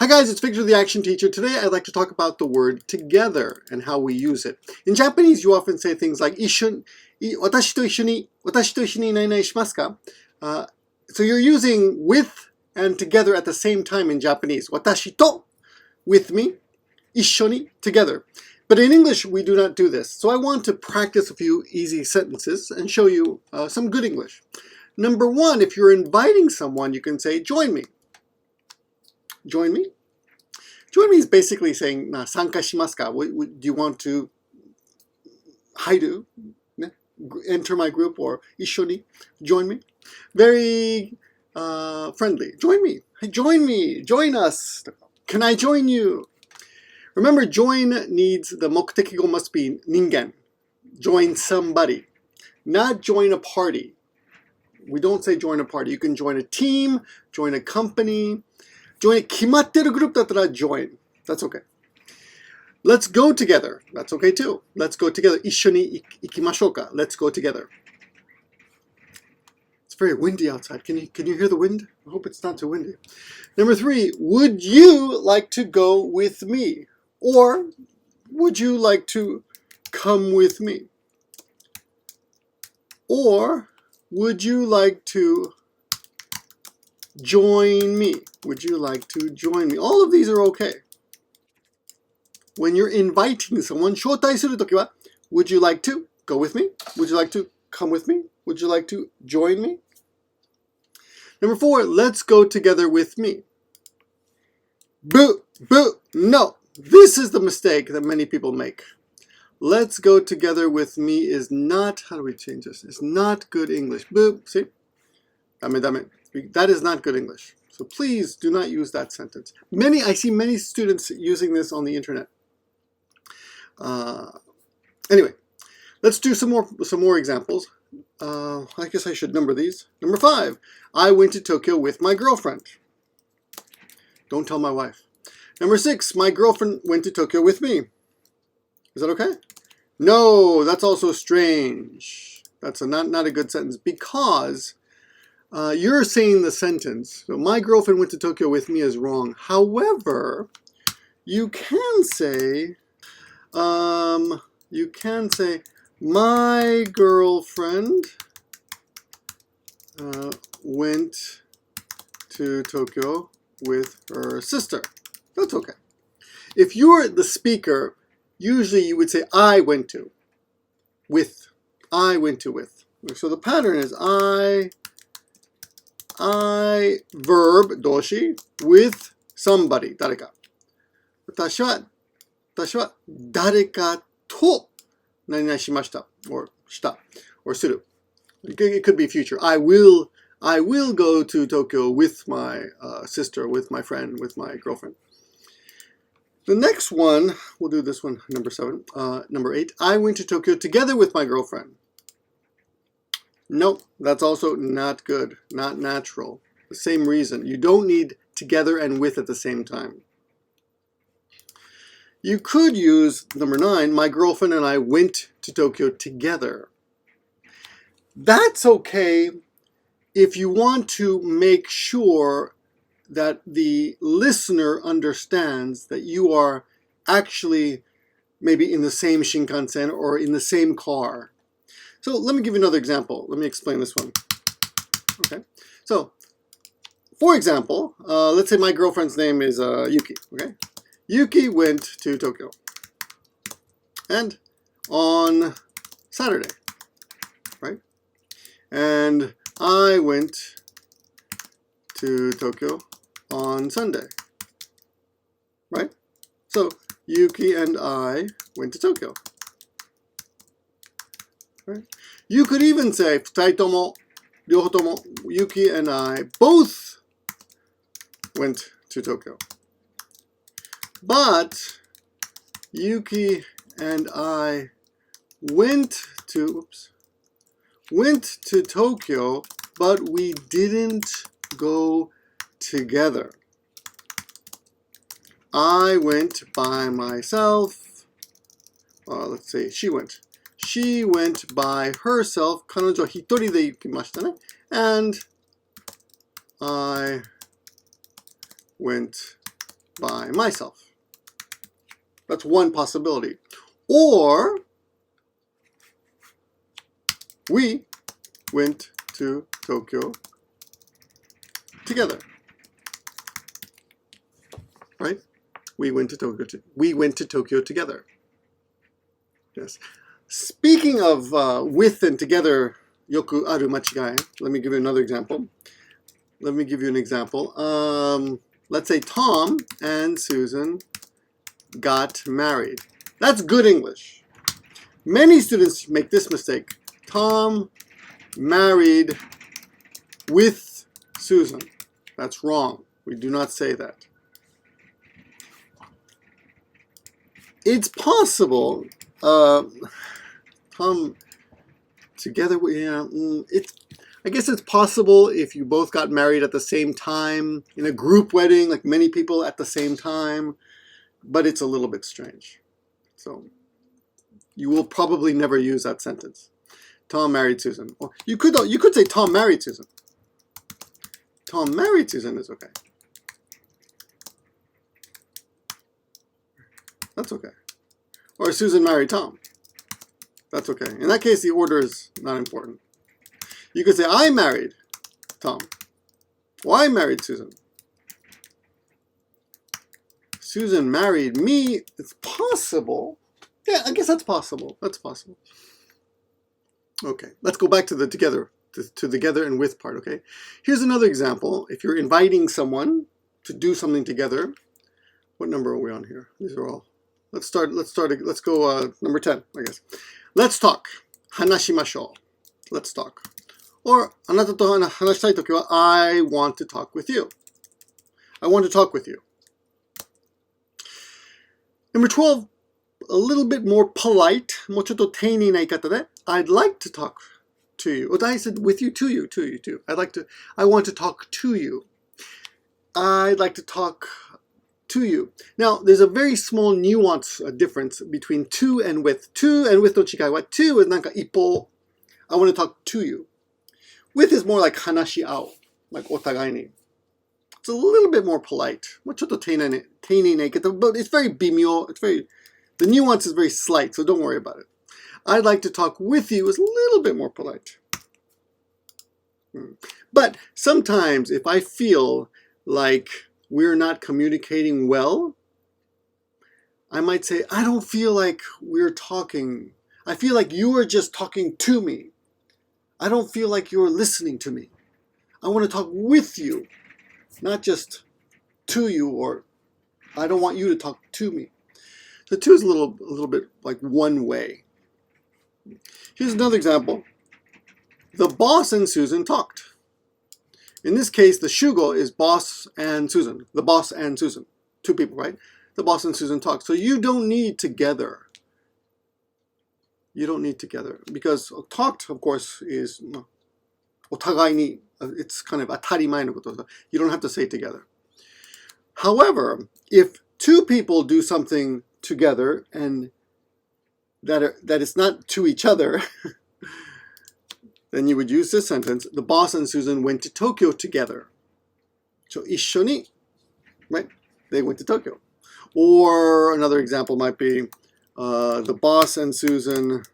Hi guys, it's Victor the Action Teacher. Today I'd like to talk about the word together and how we use it. In Japanese, you often say things like 私と一緒に何々しますか? So you're using with and together at the same time in Japanese. 私と with me, 一緒に together. But in English, we do not do this. So I want to practice a few easy sentences and show you some good English. Number one, if you're inviting someone, you can say, join me. Join me? Join me is basically saying, 参加しますか? Do you want to enter my group or 一緒に join me? Very friendly. Join me. Hey, join me. Join us. Can I join you? Remember, join needs, the 目的語 must be 人間. Join somebody. Not join a party. We don't say join a party. You can join a team, join a company. Join 決まってるグループだったら join. That's okay. Let's go together. That's okay too. Let's go together. 一緒に行きましょうか. Let's go together. It's very windy outside. Can you hear the wind? I hope it's not too windy. Number three, would you like to go with me? Or would you like to come with me? Or would you like to join me? Would you like to join me? All of these are okay. When you're inviting someone, 招待するときは would you like to go with me? Would you like to come with me? Would you like to join me? Number four, let's go together with me. Boo, boo, no. This is the mistake that many people make. Let's go together with me is not, how do we change this? It's not good English. Boo, see? Dame. That is not good English. So please do not use that sentence. I see many students using this on the internet. Anyway, let's do some more examples. I guess I should number these. Number five, I went to Tokyo with my girlfriend. Don't tell my wife. Number six, my girlfriend went to Tokyo with me. Is that okay? No, that's also strange. That's not a good sentence because you're saying the sentence. So my girlfriend went to Tokyo with me is wrong. However, you can say my girlfriend went to Tokyo with her sister. That's okay. If you're the speaker, usually you would say I went to with. I went to with. So the pattern is I verb 動詞 with somebody 誰か。私は誰かと何々しました or した or する. It could be future. I will go to Tokyo with my sister, with my friend, with my girlfriend. The next one, we'll do this one, number 7. Number 8, I went to Tokyo together with my girlfriend. Nope, that's also not good, not natural. The same reason. You don't need together and with at the same time. You could use number 9, my girlfriend and I went to Tokyo together. That's okay if you want to make sure that the listener understands that you are actually maybe in the same Shinkansen or in the same car. So let me give you another example. Let me explain this one. Okay. So, for example, let's say my girlfriend's name is Yuki. Okay. Yuki went to Tokyo. And on Saturday, right? And I went to Tokyo on Sunday, right? So Yuki and I went to Tokyo. Right? You could even say 二人とも両方とも Yuki and I both went to Tokyo. But Yuki and I went to Tokyo, but we didn't go together. I went by myself. Let's say she went. She went by herself. 彼女一人で行きましたね. And I went by myself. That's one possibility. Or we went to Tokyo together. Right? We went to Tokyo together. Yes. Speaking of with and together, yoku aru machigai. Let me give you another example. Let's say Tom and Susan got married. That's good English. Many students make this mistake. Tom married with Susan. That's wrong. We do not say that. It's possible. Tom together. Yeah, I guess it's possible if you both got married at the same time in a group wedding, like many people at the same time. But it's a little bit strange. So you will probably never use that sentence. Tom married Susan. Or you could say Tom married Susan. Tom married Susan is okay. That's okay. Or Susan married Tom. That's okay. In that case, the order is not important. You could say I married Tom. Or I married Susan. Susan married me. It's possible. Yeah, I guess that's possible. That's possible. Okay, let's go back to the together, to together and with part, okay? Here's another example. If you're inviting someone to do something together, what number are we on here? These are all. Let's go number 10, I guess. Let's talk. Hanashimashou. Let's talk. Or, あなたと話したいときは I want to talk with you. I want to talk with you. Number 12, a little bit more polite. もうちょっと丁寧な言い方で I'd like to talk to you. Well, I said with you, to you too. I want to talk to you. I'd like to talk to you. Now, there's a very small nuance difference between to and with. To and with no chikai wa, to is nanka ippo. I want to talk to you. With is more like hanashi ao, like otagai ni. It's a little bit more polite. もうちょっと丁寧な言い方, but it's very bimyo. The nuance is very slight, so don't worry about it. I'd like to talk with you is a little bit more polite. But sometimes if I feel like we're not communicating well, I might say, I don't feel like we're talking. I feel like you are just talking to me. I don't feel like you're listening to me. I want to talk with you, not just to you, or I don't want you to talk to me. So to is a little bit like one way. Here's another example. The boss and Susan talked. In this case, the shugo is boss and Susan. The boss and Susan. Two people, right? The boss and Susan talked. So you don't need together. You don't need together. Because talked, of course, is otagai ni. It's kind of atarimae no koto. You don't have to say together. However, if two people do something together and that it's not to each other, then you would use this sentence. The boss and Susan went to Tokyo together. So ishoni, right? They went to Tokyo. Or another example might be the boss and Susan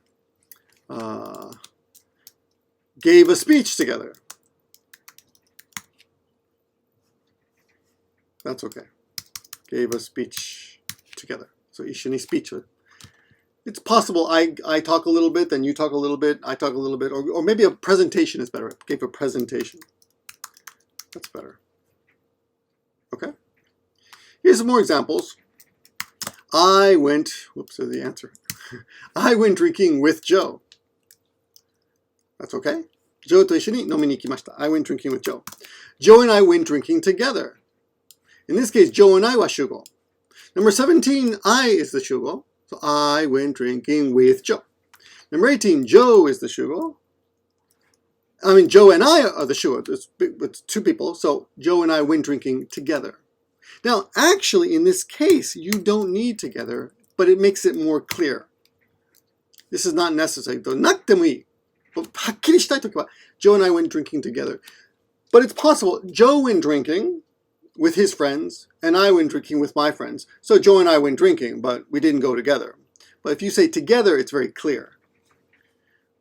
gave a speech together. That's okay. Gave a speech together. So ishoni speech. It's possible I talk a little bit, then you talk a little bit, I talk a little bit, or maybe a presentation is better. Gave a presentation. That's better. Okay. Here's some more examples. I went, whoops, there's the answer. I went drinking with Joe. That's okay. Joe to ishoni nomi ni ikimashita. I went drinking with Joe. Joe and I went drinking together. In this case, Joe and I wa shugo. Number 17, I is the shugo. So I went drinking with Joe. Number 18, Joe is the shugo. I mean, Joe and I are the shugo. It's two people. So Joe and I went drinking together. Now, actually, in this case, you don't need together, but it makes it more clear. This is not necessary. Though, nakutemo ii. But hakkiri shitai toki wa, Joe and I went drinking together. But it's possible. Joe went drinking with his friends, and I went drinking with my friends. So Joe and I went drinking, but we didn't go together. But if you say together, it's very clear.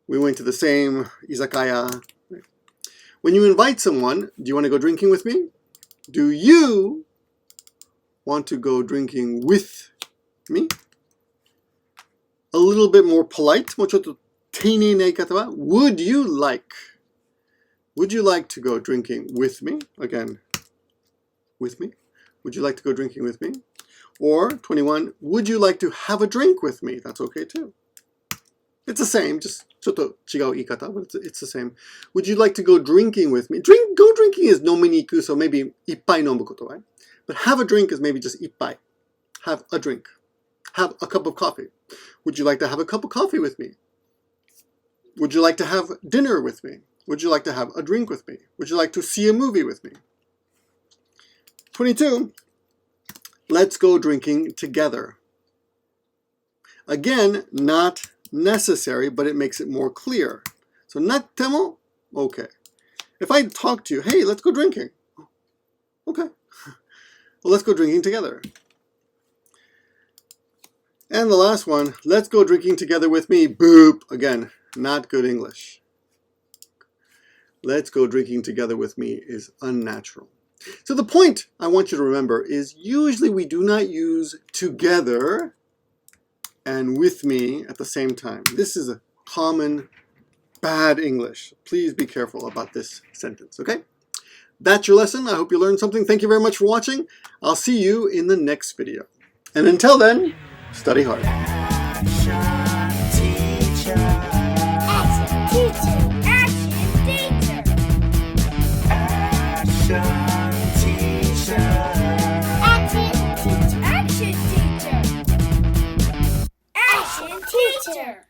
We went to the same izakaya. When you invite someone, do you want to go drinking with me? Do you want to go drinking with me? A little bit more polite. もうちょっと丁寧な言い方は Would you like? Would you like to go drinking with me? Again, with me. Would you like to go drinking with me? Or 21, would you like to have a drink with me? That's okay too. It's the same, just ちょっと違う言い方, but it's the same. Would you like to go drinking with me? Go drinking is 飲みに行く, so maybe いっぱい飲むこと, right? But have a drink is maybe just いっぱい. Have a drink. Have a cup of coffee. Would you like to have a cup of coffee with me? Would you like to have dinner with me? Would you like to have a drink with me? Would you like to see a movie with me? 22. Let's go drinking together. Again, not necessary, but it makes it more clear. So なくても okay. If I talk to you, hey, let's go drinking. Okay. Well, let's go drinking together. And the last one, let's go drinking together with me. Boop. Again, not good English. Let's go drinking together with me is unnatural. So the point I want you to remember is usually we do not use together and with me at the same time. This is a common bad English. Please be careful about this sentence, okay? That's your lesson. I hope you learned something. Thank you very much for watching. I'll see you in the next video. And until then, study hard. ActionTeacher.